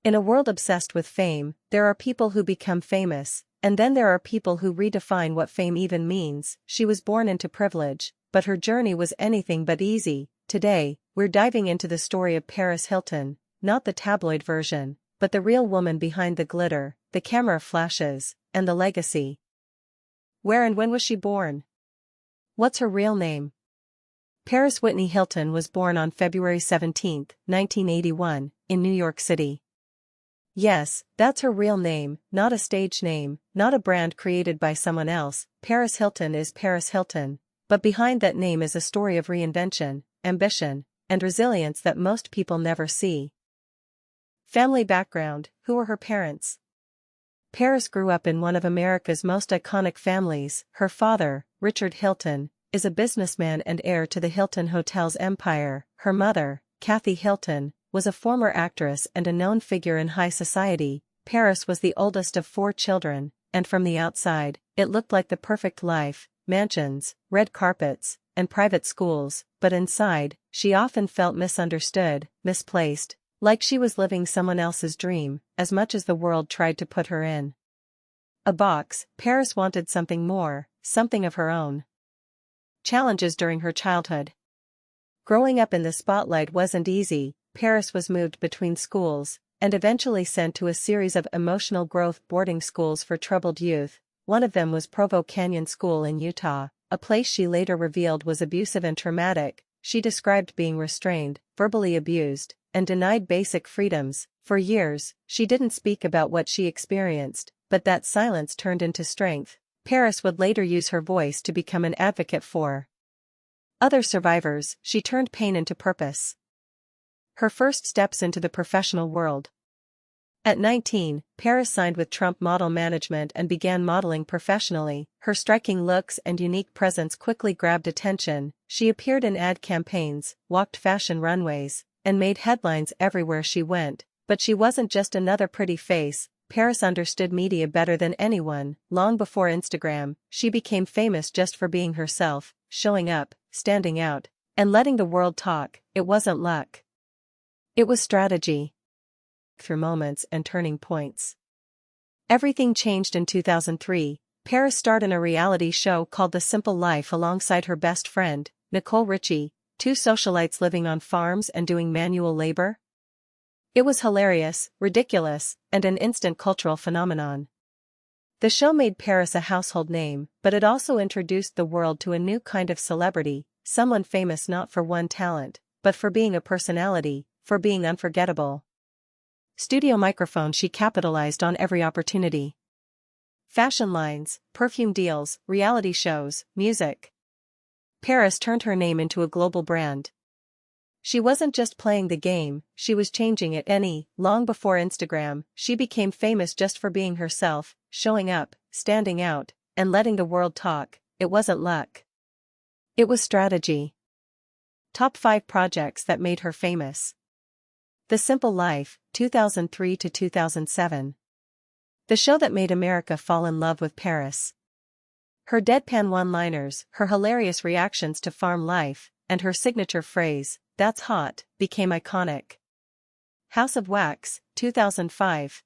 In a world obsessed with fame, there are people who become famous, and then there are people who redefine what fame even means. She was born into privilege, but her journey was anything but easy. Today, we're diving into the story of Paris Hilton, not the tabloid version, but the real woman behind the glitter, the camera flashes, and the legacy. Where and when was she born? What's her real name? Paris Whitney Hilton was born on February 17, 1981, in New York City. Yes, that's her real name, not a stage name, not a brand created by someone else. Paris Hilton is Paris Hilton, but behind that name is a story of reinvention, ambition, and resilience that most people never see. Family background: who were her parents? Paris grew up in one of America's most iconic families. Her father, Richard Hilton, is a businessman and heir to the Hilton Hotels empire. Her mother, Kathy Hilton, was a former actress and a known figure in high society. Paris was the oldest of 4 children, and from the outside, it looked like the perfect life: mansions, red carpets, and private schools, but inside, she often felt misunderstood, misplaced, like she was living someone else's dream, as much as the world tried to put her in a box. Paris wanted something more, something of her own. Challenges during her childhood. Growing up in the spotlight wasn't easy. Paris was moved between schools, and eventually sent to a series of emotional growth boarding schools for troubled youth. One of them was Provo Canyon School in Utah, a place she later revealed was abusive and traumatic. She described being restrained, verbally abused, and denied basic freedoms. For years, she didn't speak about what she experienced, but that silence turned into strength. Paris would later use her voice to become an advocate for other survivors. She turned pain into purpose. Her first steps into the professional world. At 19, Paris signed with Trump Model Management and began modeling professionally. Her striking looks and unique presence quickly grabbed attention. She appeared in ad campaigns, walked fashion runways, and made headlines everywhere she went. But she wasn't just another pretty face. Paris understood media better than anyone. Long before Instagram, she became famous just for being herself, showing up, standing out, and letting the world talk. It wasn't luck. It was strategy. Through moments and turning points. Everything changed in 2003. Paris starred in a reality show called The Simple Life alongside her best friend, Nicole Richie, 2 socialites living on farms and doing manual labor. It was hilarious, ridiculous, and an instant cultural phenomenon. The show made Paris a household name, but it also introduced the world to a new kind of celebrity, someone famous not for one talent, but for being a personality, for being unforgettable. Studio microphone: she capitalized on every opportunity. Fashion lines, perfume deals, reality shows, music. Paris turned her name into a global brand. She wasn't just playing the game, she was changing it. Long before Instagram, she became famous just for being herself, showing up, standing out, and letting the world talk. It wasn't luck. It was strategy. Top 5 projects that made her famous. The Simple Life, 2003 to 2007. The show that made America fall in love with Paris. Her deadpan one-liners, her hilarious reactions to farm life, and her signature phrase, "That's hot," became iconic. House of Wax, 2005.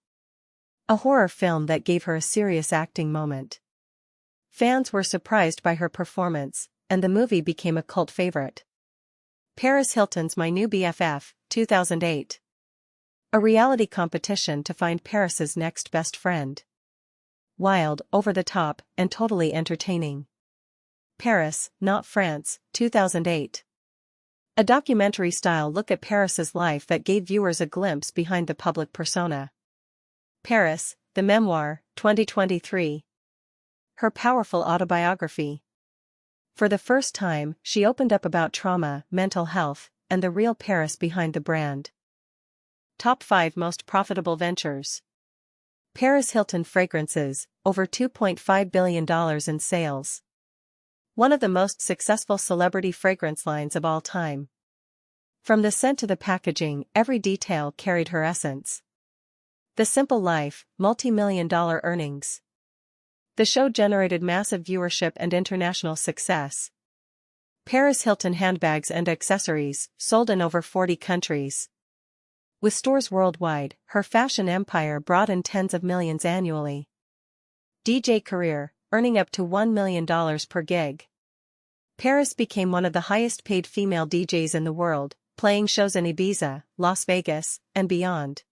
A horror film that gave her a serious acting moment. Fans were surprised by her performance, and the movie became a cult favorite. Paris Hilton's My New BFF, 2008. A reality competition to find Paris's next best friend. Wild, over the top, and totally entertaining. Paris, Not France, 2008. A documentary-style look at Paris's life that gave viewers a glimpse behind the public persona. Paris, The Memoir, 2023. Her powerful autobiography. For the first time, she opened up about trauma, mental health, and the real Paris behind the brand. Top 5 most profitable ventures. Paris Hilton Fragrances, over $2.5 billion in sales. One of the most successful celebrity fragrance lines of all time. From the scent to the packaging, every detail carried her essence. The Simple Life, multi-million-dollar earnings. The show generated massive viewership and international success. Paris Hilton handbags and accessories, sold in over 40 countries. With stores worldwide, her fashion empire brought in tens of millions annually. DJ career, earning up to $1 million per gig. Paris became one of the highest-paid female DJs in the world, playing shows in Ibiza, Las Vegas, and beyond.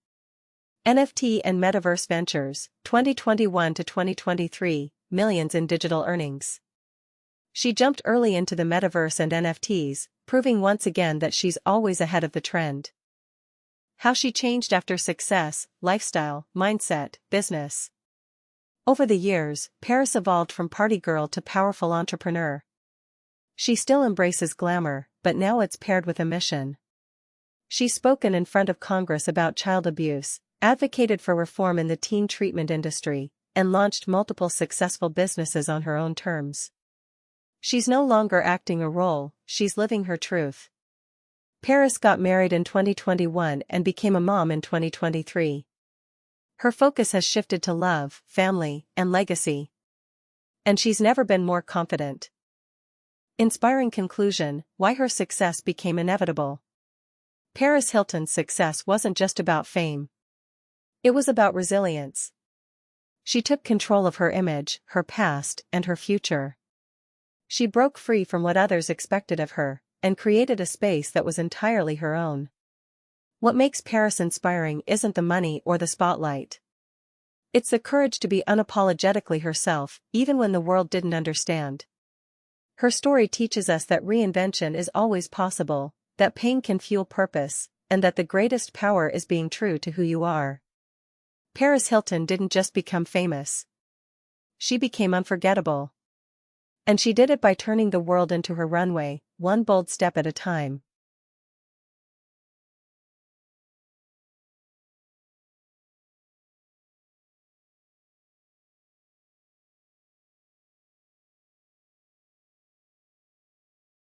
NFT and Metaverse Ventures, 2021 to 2023, millions in digital earnings. She jumped early into the metaverse and NFTs, proving once again that she's always ahead of the trend. How she changed after success, lifestyle, mindset, business. Over the years, Paris evolved from party girl to powerful entrepreneur. She still embraces glamour, but now it's paired with a mission. She's spoken in front of Congress about child abuse, advocated for reform in the teen treatment industry, and launched multiple successful businesses on her own terms. She's no longer acting a role, she's living her truth. Paris got married in 2021 and became a mom in 2023. Her focus has shifted to love, family, and legacy. And she's never been more confident. Inspiring conclusion: why her success became inevitable. Paris Hilton's success wasn't just about fame. It was about resilience. She took control of her image, her past, and her future. She broke free from what others expected of her, and created a space that was entirely her own. What makes Paris inspiring isn't the money or the spotlight. It's the courage to be unapologetically herself, even when the world didn't understand. Her story teaches us that reinvention is always possible, that pain can fuel purpose, and that the greatest power is being true to who you are. Paris Hilton didn't just become famous. She became unforgettable. And she did it by turning the world into her runway, one bold step at a time.